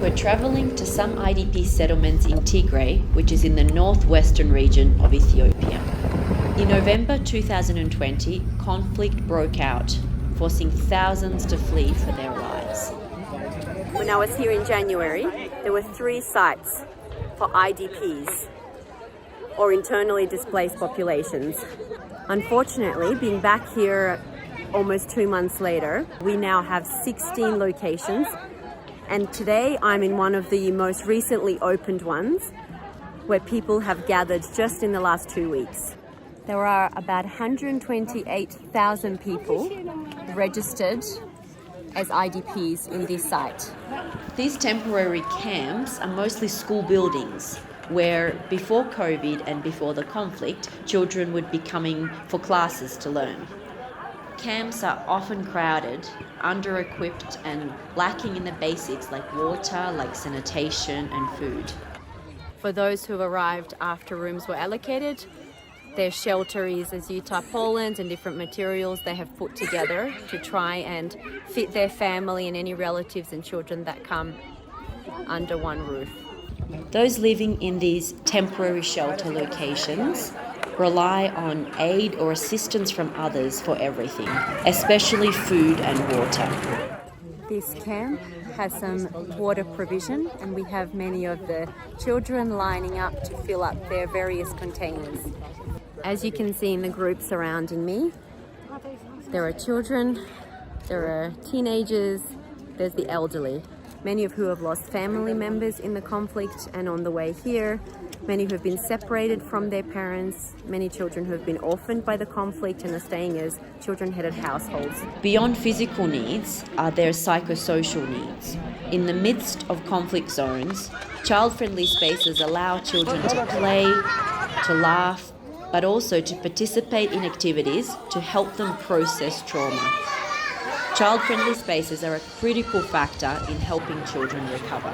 We're travelling to some IDP settlements in Tigray, which is in the northwestern region of Ethiopia. In November 2020, conflict broke out, forcing thousands to flee for their lives. When I was here in January, there were 3 sites for IDPs, or internally displaced populations. Unfortunately, being back here almost 2 months later, we now have 16 locations, and today I'm in one of the most recently opened ones where people have gathered just in the last 2 weeks. There are about 128,000 people registered as IDPs in this site. These temporary camps are mostly school buildings where before COVID and before the conflict, children would be coming for classes to learn. Camps are often crowded, under-equipped and lacking in the basics like water, like sanitation and food. For those who arrived after rooms were allocated, their shelter is as tarpaulins and different materials they have put together to try and fit their family and any relatives and children that come under one roof. Those living in these temporary shelter locations rely on aid or assistance from others for everything, especially food and water. This camp has some water provision, and we have many of the children lining up to fill up their various containers. As you can see in the group surrounding me, there are children, there are teenagers, there's the elderly, many of who have lost family members in the conflict and on the way here, many who have been separated from their parents, many children who have been orphaned by the conflict and are staying as children-headed households. Beyond physical needs are their psychosocial needs. In the midst of conflict zones, child-friendly spaces allow children to play, to laugh, but also to participate in activities to help them process trauma. Child-friendly spaces are a critical factor in helping children recover.